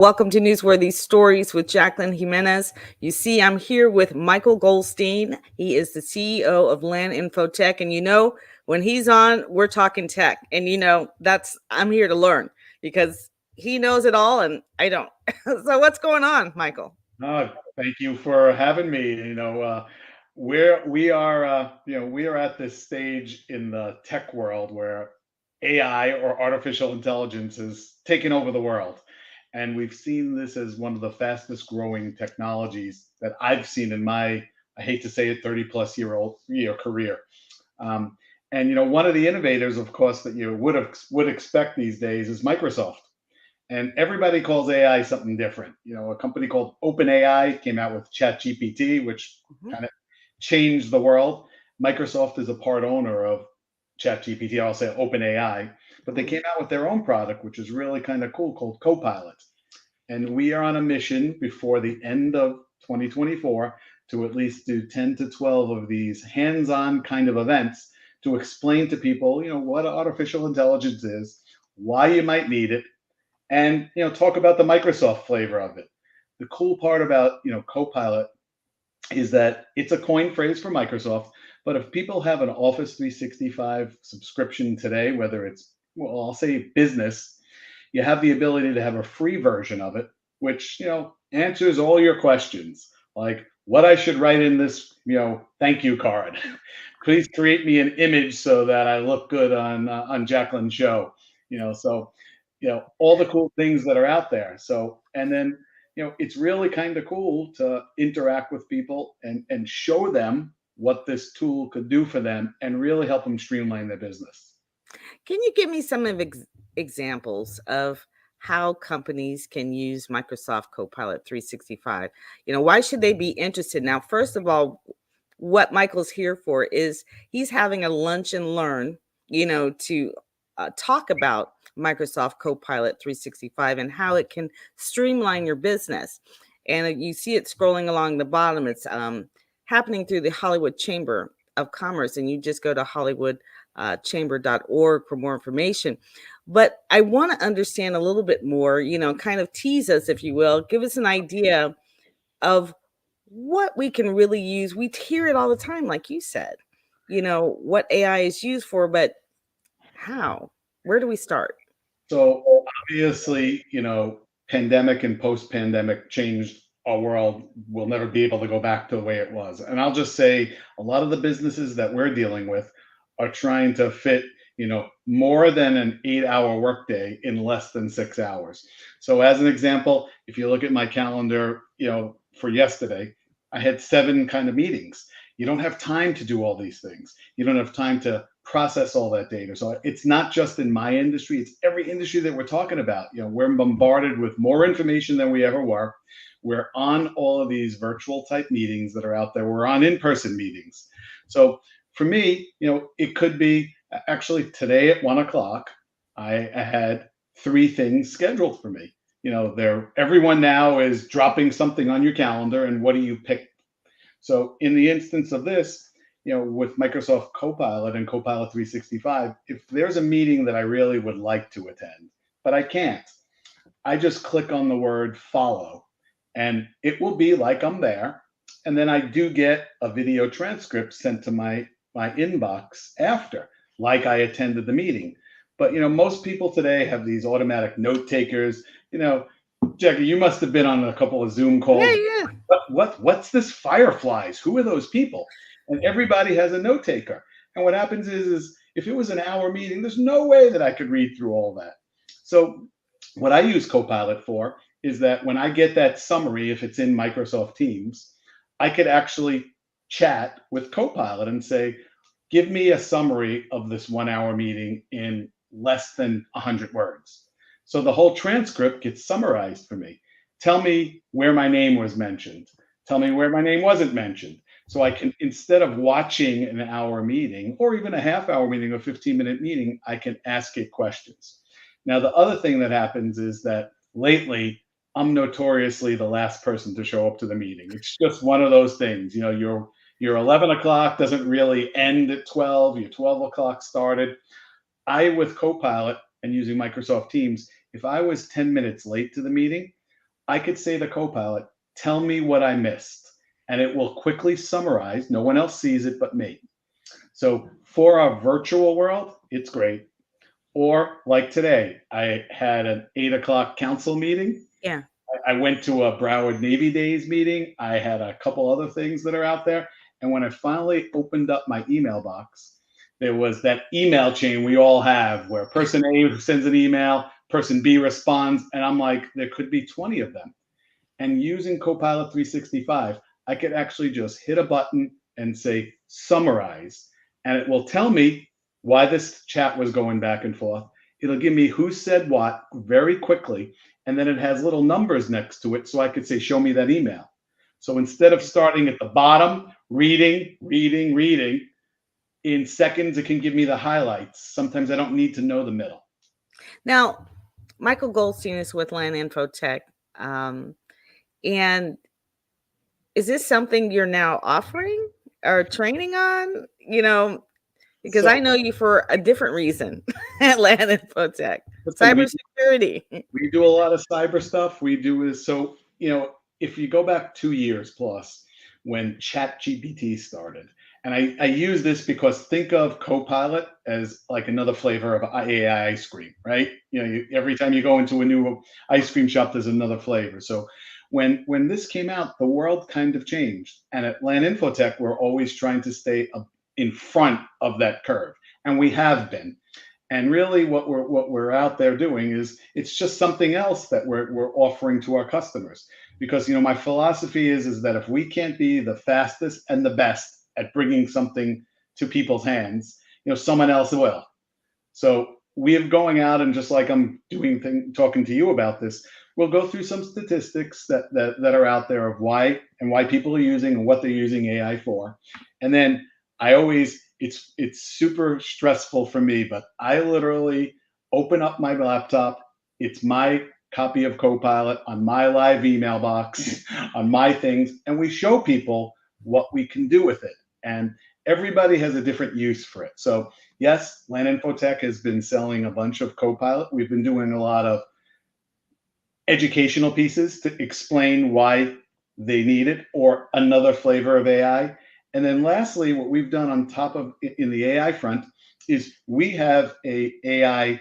Welcome to Newsworthy Stories with Jacqueline Jimenez. You see, I'm here with Michael Goldstein. He is the CEO of Land Infotech. And when he's on, we're talking tech. And I'm here to learn because he knows it all and I don't. So what's going on, Michael? Thank you for having me. We are at this stage in the tech world where AI or artificial intelligence is taking over the world. And we've seen this as one of the fastest growing technologies that I've seen in my, I hate to say it, 30 plus year career. Um, One of the innovators, of course, that you would expect these days is Microsoft. And everybody calls AI something different. A company called OpenAI came out with ChatGPT, which Mhm. kind of changed the world. Microsoft is a part owner of ChatGPT, I'll say OpenAI, but they came out with their own product, which is really kind of cool, called Copilot. And we are on a mission before the end of 2024 to at least do 10 to 12 of these hands-on kind of events to explain to people, what artificial intelligence is, why you might need it, and talk about the Microsoft flavor of it. The cool part about Copilot is that it's a coin phrase for Microsoft, but if people have an Office 365 subscription today, whether it's, well, I'll say business, you have the ability to have a free version of it, which answers all your questions, like what I should write in this thank you card. Please create me an image so that I look good on Jacqueline's show. So all the cool things that are out there. So, and then it's really kind of cool to interact with people and show them what this tool could do for them and really help them streamline their business. Can you give me some of examples of how companies can use Microsoft Copilot 365? Why should they be interested? Now, first of all, what Michael's here for is he's having a lunch and learn, to talk about Microsoft Copilot 365 and how it can streamline your business. And you see it scrolling along the bottom. It's happening through the Hollywood Chamber of Commerce, and you just go to hollywoodchamber.org for more information. But I want to understand a little bit more, kind of tease us, if you will, give us an idea of what we can really use. We hear it all the time, like you said, what AI is used for, but how? Where do we start? So obviously, pandemic and post-pandemic changed our world. We'll never be able to go back to the way it was. And I'll just say a lot of the businesses that we're dealing with are trying to fit, more than an 8-hour workday in less than 6 hours. So as an example, if you look at my calendar, for yesterday, I had 7 kind of meetings. You don't have time to do all these things. You don't have time to process all that data. So it's not just in my industry, it's every industry that we're talking about. We're bombarded with more information than we ever were. We're on all of these virtual type meetings that are out there. We're on in-person meetings. So for me, it could be actually today at 1 o'clock, I had 3 things scheduled for me. Everyone now is dropping something on your calendar, and what do you pick? So in the instance of this, with Microsoft Copilot and Copilot 365, if there's a meeting that I really would like to attend, but I can't, I just click on the word follow and it will be like I'm there. And then I do get a video transcript sent to my inbox after, like I attended the meeting. But most people today have these automatic note takers. Jackie, you must have been on a couple of Zoom Yeah, calls. yeah. What's this Fireflies? Who are those people? And everybody has a note taker. And what happens is if it was an hour meeting, there's no way that I could read through all that. So what I use Copilot for is that when I get that summary, if it's in Microsoft Teams, I could actually chat with Copilot and say, give me a summary of this 1 hour meeting in less than 100 words. So the whole transcript gets summarized for me. Tell me where my name was mentioned. Tell me where my name wasn't mentioned. So I can, instead of watching an hour meeting or even a half-hour meeting, a 15-minute meeting, I can ask it questions. Now, the other thing that happens is that lately, I'm notoriously the last person to show up to the meeting. It's just one of those things. Your 11 o'clock doesn't really end at 12. Your 12 o'clock started. With Copilot and using Microsoft Teams, if I was 10 minutes late to the meeting, I could say to Copilot, tell me what I missed. And it will quickly summarize. No one else sees it but me. So for our virtual world, it's great. Or like today, I had an 8 o'clock council meeting. Yeah. I went to a Broward Navy Days meeting. I had a couple other things that are out there. And when I finally opened up my email box, there was that email chain we all have where person A sends an email, person B responds. And I'm like, there could be 20 of them. And using Copilot 365, I could actually just hit a button and say summarize, and it will tell me why this chat was going back and forth. It'll give me who said what very quickly, and then it has little numbers next to it so I could say, show me that email. So instead of starting at the bottom, reading, in seconds, it can give me the highlights. Sometimes I don't need to know the middle. Now, Michael Goldstein is with Land Infotech. And is this something you're now offering or training on? Because I know you for a different reason at Land Infotech, cybersecurity. We do a lot of cyber stuff. We do is so, if you go back 2 years plus when ChatGPT started, and I use this because think of Copilot as like another flavor of AI ice cream, right? Every time you go into a new ice cream shop, there's another flavor. So when this came out, the world kind of changed. And at Land Infotech, we're always trying to stay in front of that curve, and we have been. And really, what we're out there doing is it's just something else that we're offering to our customers. Because my philosophy is that if we can't be the fastest and the best at bringing something to people's hands, someone else will. So we are going out, and just like I'm talking to you about this, we'll go through some statistics that are out there of why people are using and what they're using AI for. And then it's super stressful for me, but I literally open up my laptop. It's my copy of Copilot on my live email box, on my things, and we show people what we can do with it. And everybody has a different use for it. So yes, Land Infotech has been selling a bunch of Copilot. We've been doing a lot of educational pieces to explain why they need it, or another flavor of AI. And then lastly, what we've done on top of in the AI front is we have a AI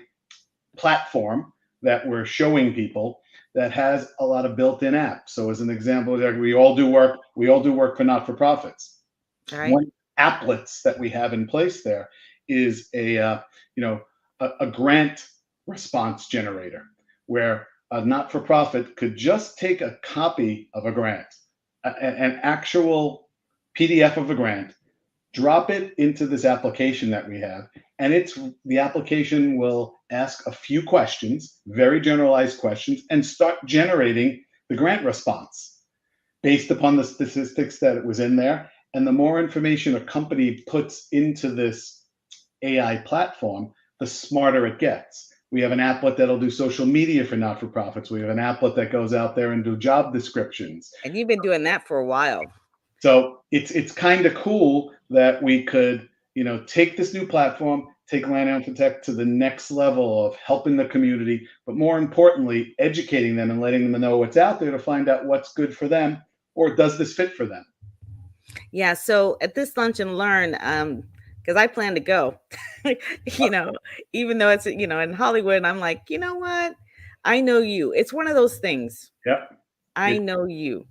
platform that we're showing people that has a lot of built-in apps. So as an example, we all do work for not-for-profits. Right. One applets that we have in place there is a grant response generator, where a not-for-profit could just take a copy of a grant, an actual PDF of a grant, drop it into this application that we have, and the application will ask a few questions, very generalized questions, and start generating the grant response based upon the statistics that it was in there. And the more information a company puts into this AI platform, the smarter it gets. We have an applet that'll do social media for not-for-profits. We have an applet that goes out there and do job descriptions. And you've been doing that for a while. So it's kind of cool that we could, take this new platform, take Land Infotech to the next level of helping the community, but more importantly, educating them and letting them know what's out there to find out what's good for them, or does this fit for them? Yeah. So at this Lunch and Learn, because I plan to go, even though it's, in Hollywood, I'm like, you know what? I know you. It's one of those things. Yep. I know you.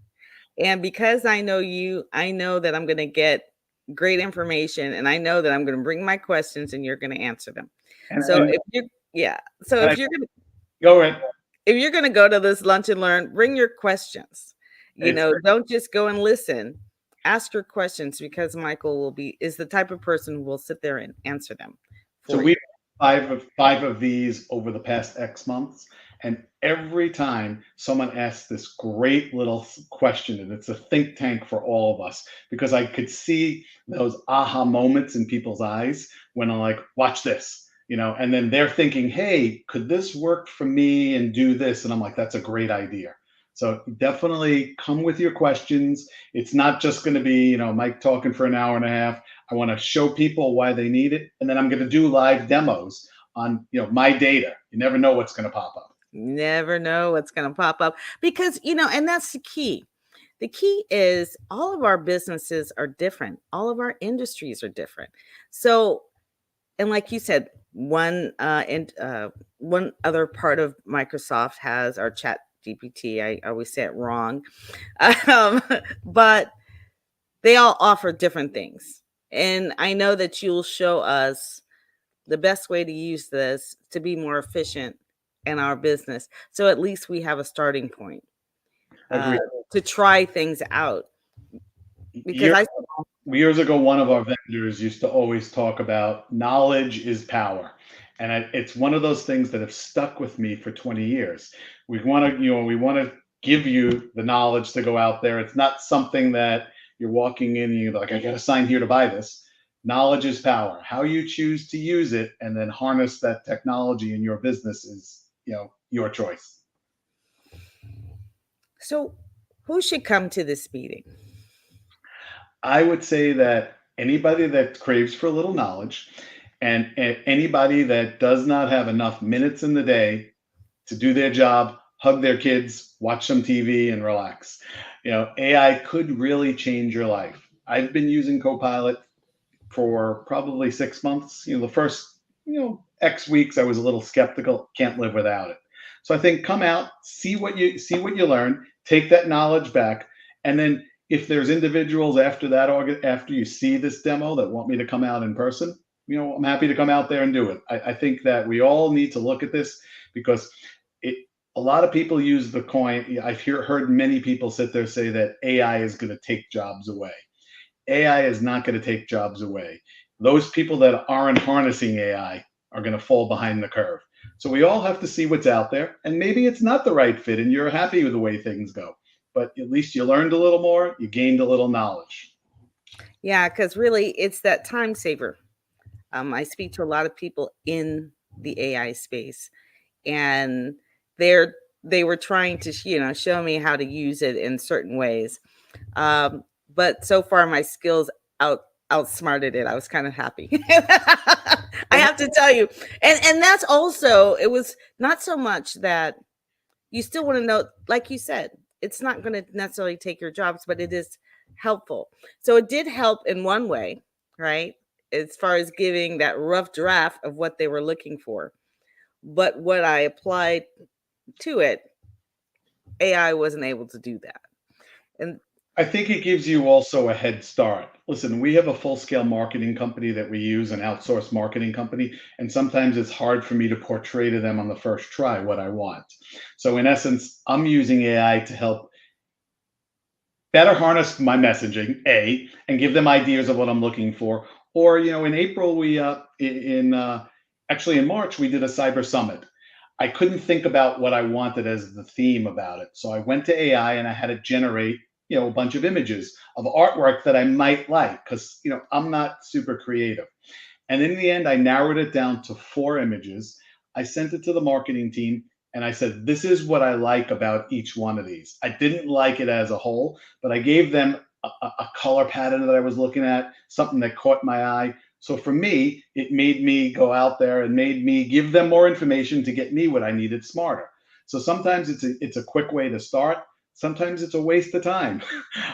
And because I know you, I know that I'm going to get great information, and I know that I'm going to bring my questions and you're going to answer them. If you're going to go ahead. If you're going to go to this Lunch and Learn, bring your questions. Don't just go and listen. Ask your questions, because Michael is the type of person who will sit there and answer them. So we have five of these over the past X months, and every time someone asks this great little question, and it's a think tank for all of us, because I could see those aha moments in people's eyes when I'm like, watch this, and then they're thinking, hey, could this work for me and do this? And I'm like, that's a great idea. So definitely come with your questions. It's not just going to be, Mike talking for an hour and a half. I want to show people why they need it. And then I'm going to do live demos on, my data. You never know what's going to pop up. Never know what's going to pop up because, and that's the key. The key is all of our businesses are different. All of our industries are different. So, and like you said, one other part of Microsoft has our Chat GPT. I always say it wrong, um, but they all offer different things. And I know that you'll show us the best way to use this to be more efficient in our business. So at least we have a starting point uh, Agreed. to try things out. Because Years, I, years ago, one of our vendors used to always talk about knowledge is power. And it's one of those things that have stuck with me for 20 years. We want to give you the knowledge to go out there. It's not something that you're walking in and you're like, I got to sign here to buy this. Knowledge is power. How you choose to use it and then harness that technology in your business is, your choice. so who should come to this meeting? I would say that anybody that craves for a little knowledge and anybody that does not have enough minutes in the day to do their job, hug their kids, watch some TV, and relax. AI could really change your life. I've been using Copilot for probably 6 months. The first, X weeks, I was a little skeptical. Can't live without it. So I think come out, see what you learn, take that knowledge back, and then if there's individuals after that, after you see this demo that want me to come out in person, I'm happy to come out there and do it. I think that we all need to look at this because it. A lot of people use the coin. I've heard many people sit there say that AI is going to take jobs away. AI is not going to take jobs away. Those people that aren't harnessing AI are going to fall behind the curve. So we all have to see what's out there, and maybe it's not the right fit, and you're happy with the way things go. But at least you learned a little more, you gained a little knowledge. Yeah, because really it's that time saver. I speak to a lot of people in the AI space, and they're they were trying to show me how to use it in certain ways. But so far my skills out outsmarted it. I was kind of happy. I have to tell you. And that's also, it was not so much that you still want to know, like you said, it's not going to necessarily take your jobs, but it is helpful. So it did help in one way, right? As far as giving that rough draft of what they were looking for. But what I applied to it, AI wasn't able to do that. And I think it gives you also a head start. Listen, we have a full scale marketing company that we use, an outsourced marketing company, and sometimes it's hard for me to portray to them on the first try what I want. So, in essence, I'm using AI to help better harness my messaging, and give them ideas of what I'm looking for. Or, in April, actually in March, we did a cyber summit. I couldn't think about what I wanted as the theme about it. So I went to AI and I had it generate, a bunch of images of artwork that I might like because, I'm not super creative. And in the end, I narrowed it down to 4 images. I sent it to the marketing team and I said, this is what I like about each one of these. I didn't like it as a whole, but I gave them a color pattern that I was looking at, something that caught my eye. So for me, it made me go out there and made me give them more information to get me what I needed smarter. So sometimes it's a quick way to start. Sometimes it's a waste of time.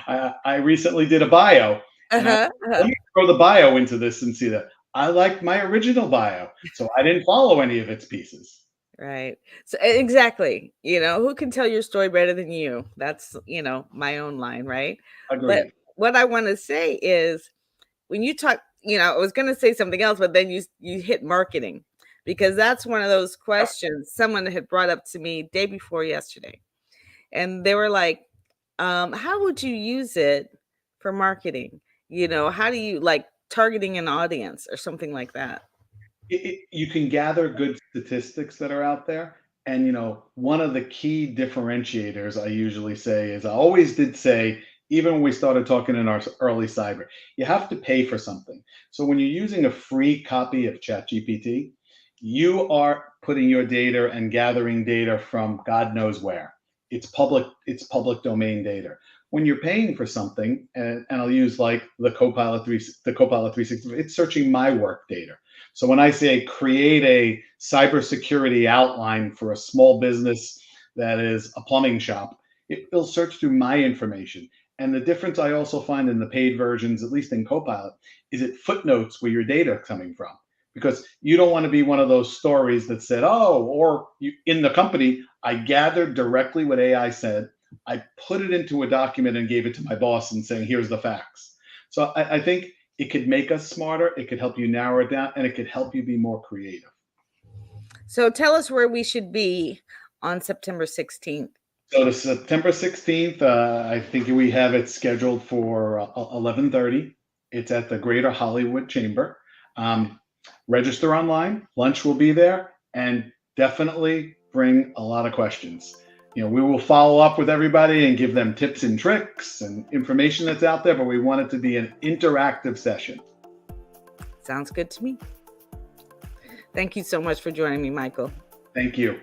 I recently did a bio, and uh-huh, let uh-huh. me throw the bio into this and see that I liked my original bio, so I didn't follow any of its pieces. Right. So exactly, who can tell your story better than you? That's, my own line, right? But Agreed. what I want to say is when you talk, I was going to say something else, but then you hit marketing because that's one of those questions someone had brought up to me day before yesterday. And they were like, how would you use it for marketing? How do you like targeting an audience or something like that? You can gather good statistics that are out there. And, one of the key differentiators I usually say is I always did say, even when we started talking in our early cyber, you have to pay for something. So when you're using a free copy of ChatGPT, you are putting your data and gathering data from God knows where. It's public domain data. When you're paying for something, and I'll use like the Copilot 360, it's searching my work data. So when I say create a cybersecurity outline for a small business that is a plumbing shop, it'll search through my information. And the difference I also find in the paid versions, at least in Copilot, is it footnotes where your data is coming from. Because you don't want to be one of those stories that said, oh, or you, in the company, I gathered directly what AI said. I put it into a document and gave it to my boss and saying, here's the facts. So I think it could make us smarter. It could help you narrow it down, and it could help you be more creative. So tell us where we should be on September 16th. So the September 16th, I think we have it scheduled for 11:30. It's at the Greater Hollywood Chamber. Register online. Lunch will be there, and definitely bring a lot of questions. We will follow up with everybody and give them tips and tricks and information that's out there, but we want it to be an interactive session. Sounds good to me. Thank you so much for joining me, Michael. Thank you.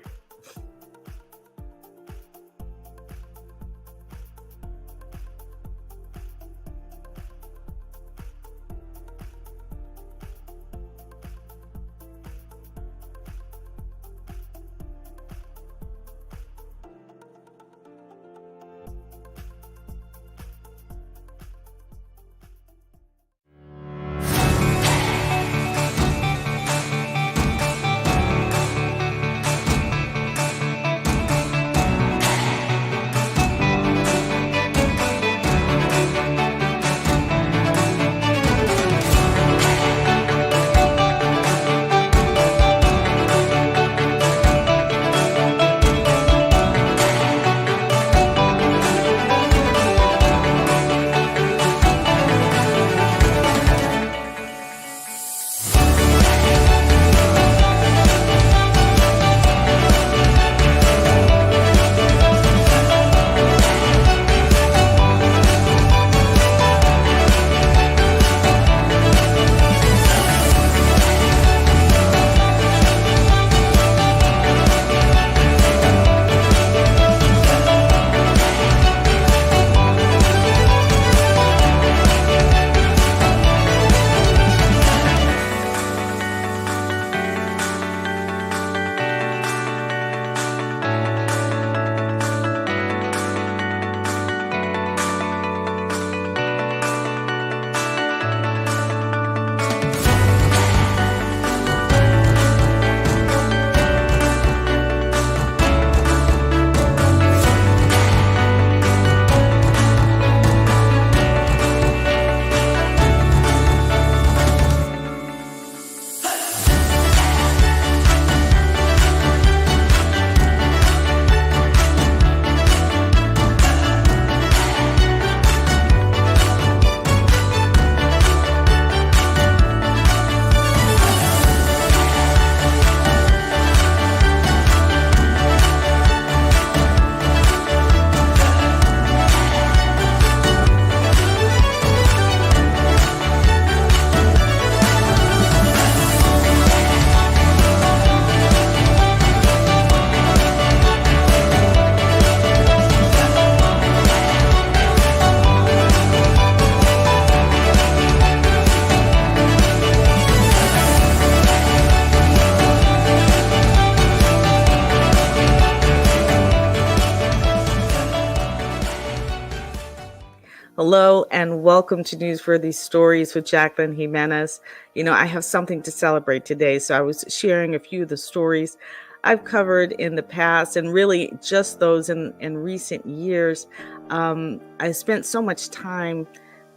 Hello and welcome to Newsworthy Stories with Jacqueline Jimenez. I have something to celebrate today, so I was sharing a few of the stories I've covered in the past and really just those in recent years. I spent so much time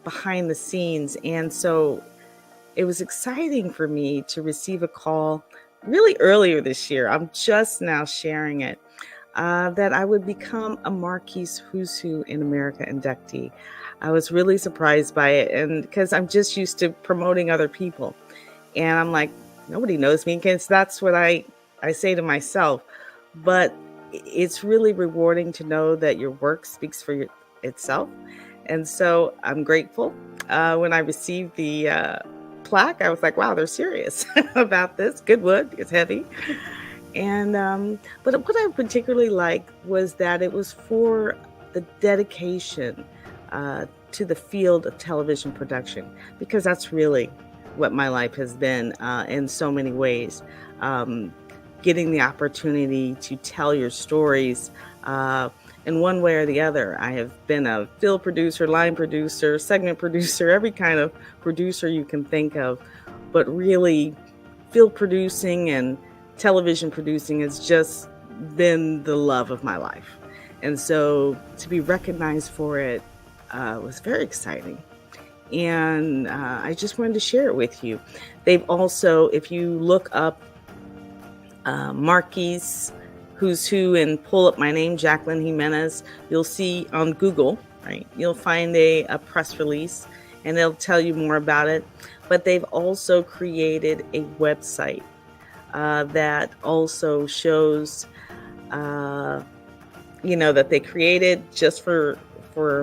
behind the scenes, and so it was exciting for me to receive a call really earlier this year. I'm just now sharing it. That I would become a Marquise Who's Who in America inductee. I was really surprised by it, and because I'm just used to promoting other people. And I'm like, nobody knows me, because that's what I say to myself. But it's really rewarding to know that your work speaks for itself. And so I'm grateful. When I received the plaque, I was like, wow, they're serious about this. Good wood, it's heavy. And but what I particularly liked was that it was for the dedication to the field of television production, because that's really what my life has been in so many ways. Um, Getting the opportunity to tell your stories uh, in one way or the other. I have been a field producer, line producer, segment producer, every kind of producer you can think of, but really field producing and television producing has just been the love of my life. And so to be recognized for it was very exciting. And I just wanted to share it with you. They've also, if you look up Marquis Who's Who and pull up my name, Jacqueline Jimenez, you'll see on Google, right? You'll find a press release and they'll tell you more about it. But they've also created a website that also shows, uh, that they created just for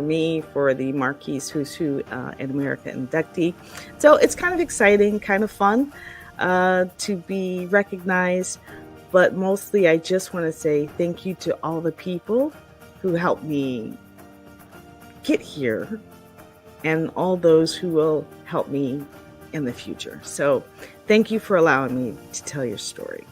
me, for the Marquis Who's Who in America inductee. So it's kind of exciting, kind of fun to be recognized. But mostly, I just want to say thank you to all the people who helped me get here and all those who will help me in the future. So thank you for allowing me to tell your story.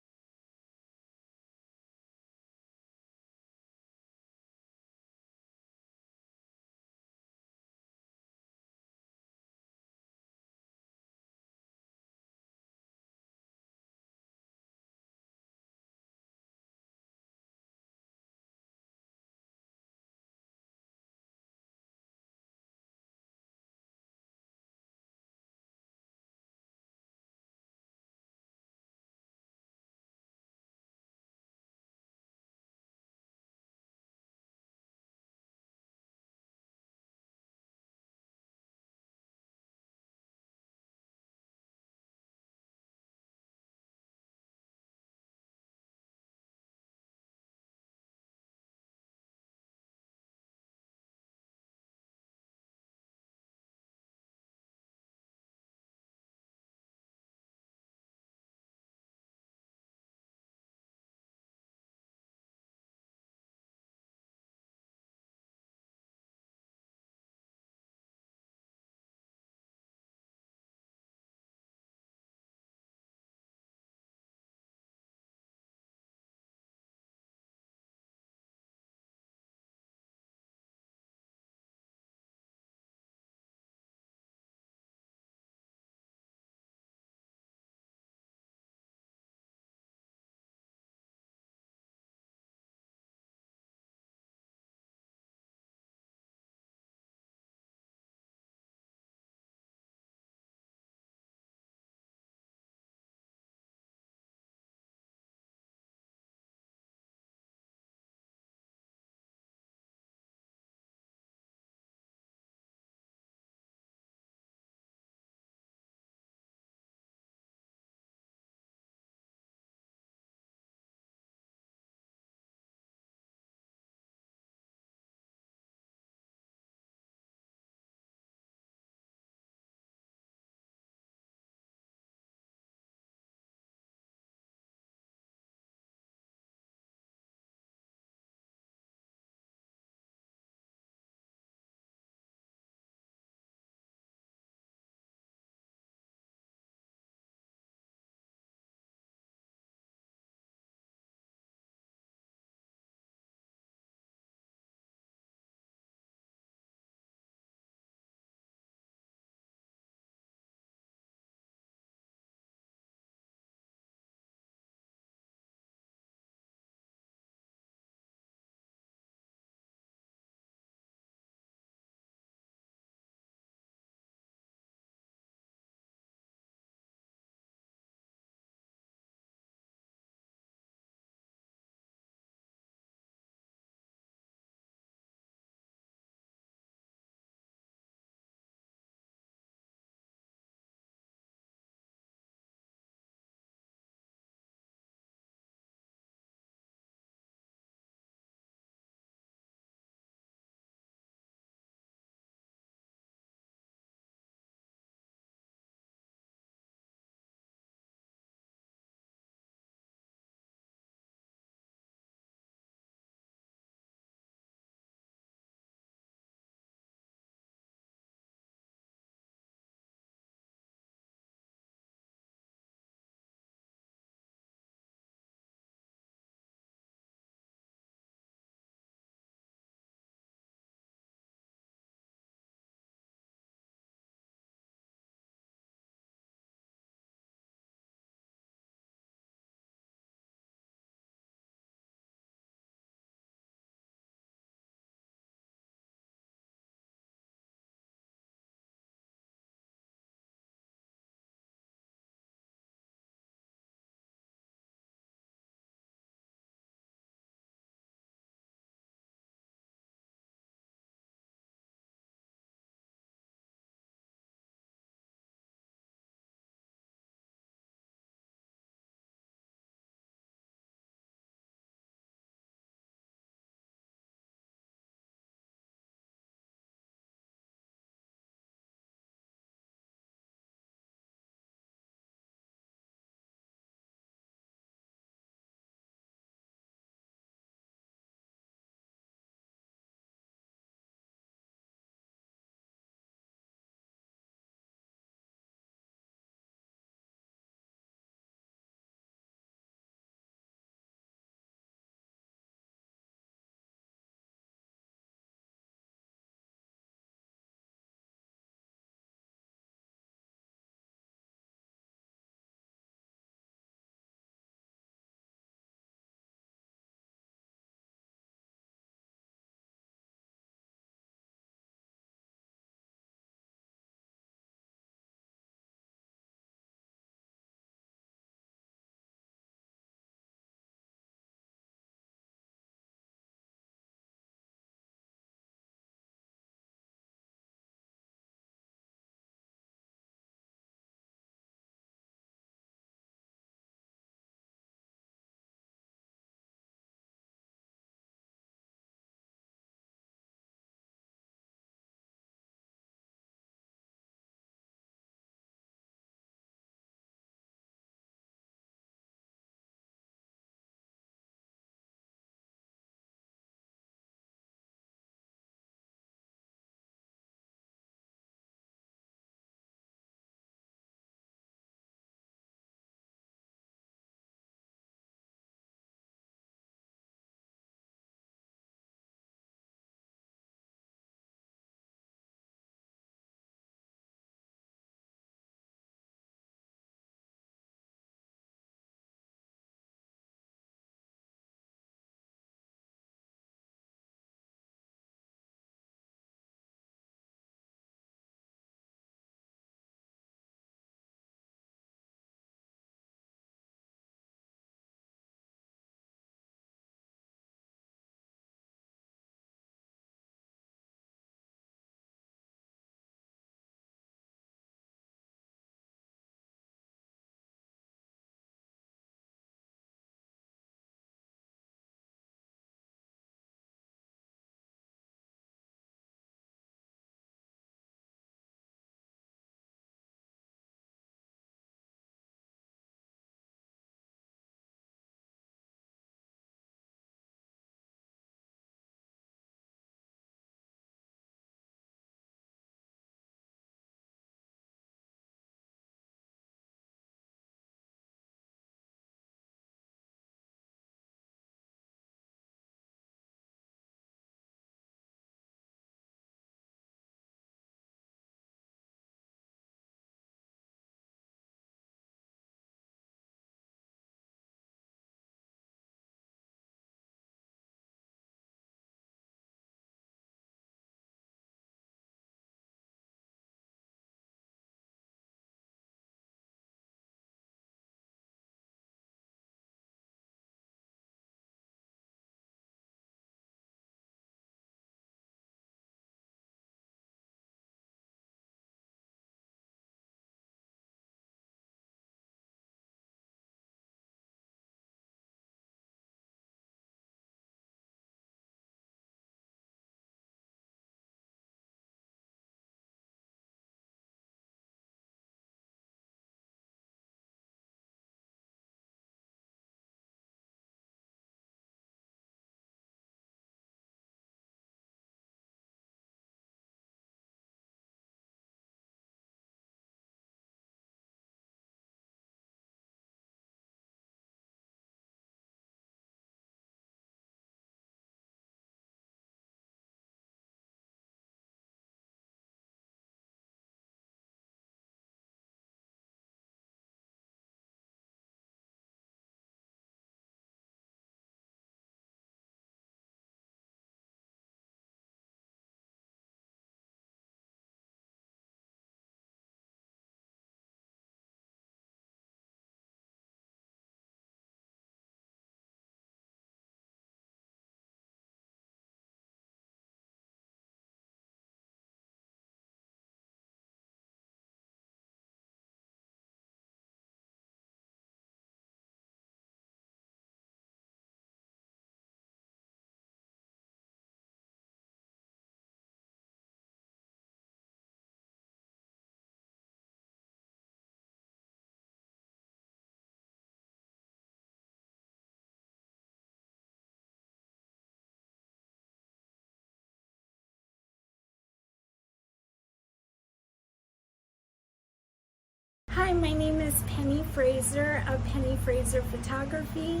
my name is Penny Fraser of Penny Fraser Photography,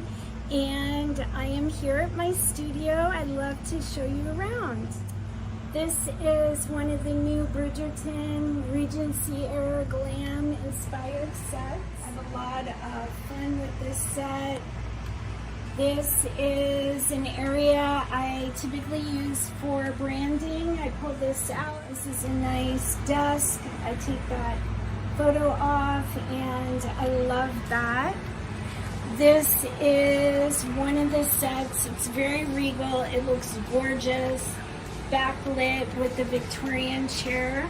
and I am here at my studio. I'd love to show you around. This is one of the new Bridgerton Regency era glam inspired sets. I have a lot of fun with this set. This is an area I typically use for branding. I pull this out. This is a nice desk. I take that photo off and I love that. This is one of the sets. It's very regal. It looks gorgeous. Backlit with the Victorian chair.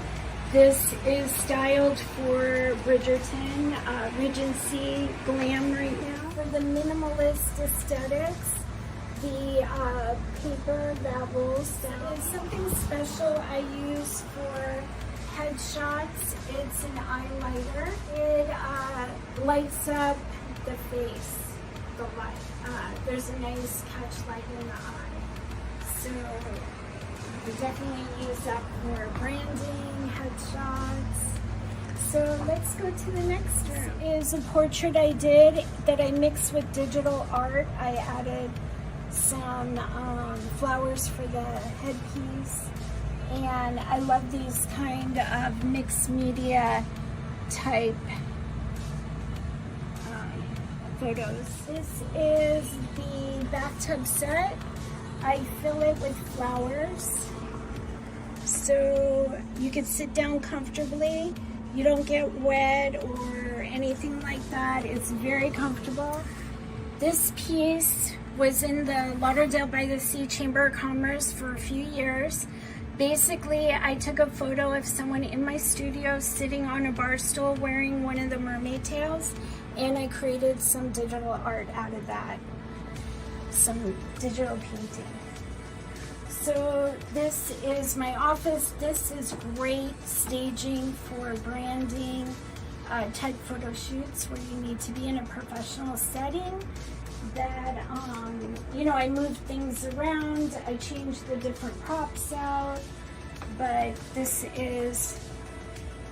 This is styled for Bridgerton, Regency glam right now. For the minimalist aesthetics, the paper that rolls down is something special I use for headshots. It's an highlighter. It lights up the face, the light. There's a nice catch light in the eye. So we definitely use that for branding, headshots. So let's go to the next room. This is a portrait I did that I mixed with digital art. I added some flowers for the headpiece. And I love these kind of mixed media type photos. This is the bathtub set. I fill it with flowers so you can sit down comfortably. You don't get wet or anything like that. It's very comfortable. This piece was in the Lauderdale by the Sea Chamber of Commerce for a few years. Basically, I took a photo of someone in my studio sitting on a bar stool wearing one of the mermaid tails, and I created some digital art out of that. Some digital painting. So this is my office. This is great staging for branding type photo shoots where you need to be in a professional setting. That you know, I moved things around. I changed the different props out, but this is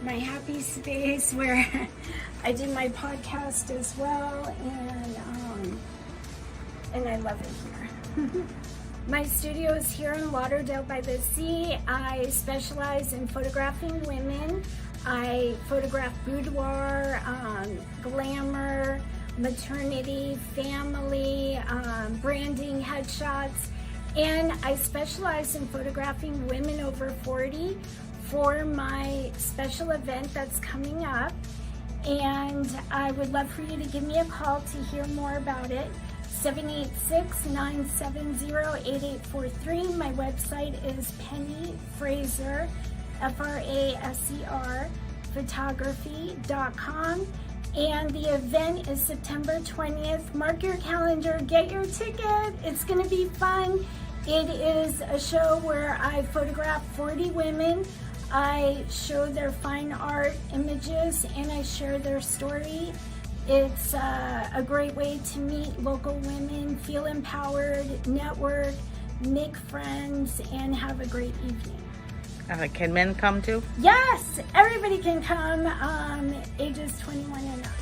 my happy space where I do my podcast as well, and I love it here. My studio is here in Lauderdale by the Sea. I specialize in photographing women. I photograph boudoir, glamour, maternity, family, branding, headshots, and I specialize in photographing women over 40 for my special event that's coming up, and I would love for you to give me a call to hear more about it. 786-970-8843. My website is Penny Fraser, Fraser, photography.com. And the event is September 20th. Mark your calendar, get your ticket. It's gonna be fun. It is a show where I photograph 40 women. I show their fine art images and I share their story. It's a great way to meet local women, feel empowered, network, make friends, and have a great evening. Can men come too? Yes, everybody can come, ages 21 and up.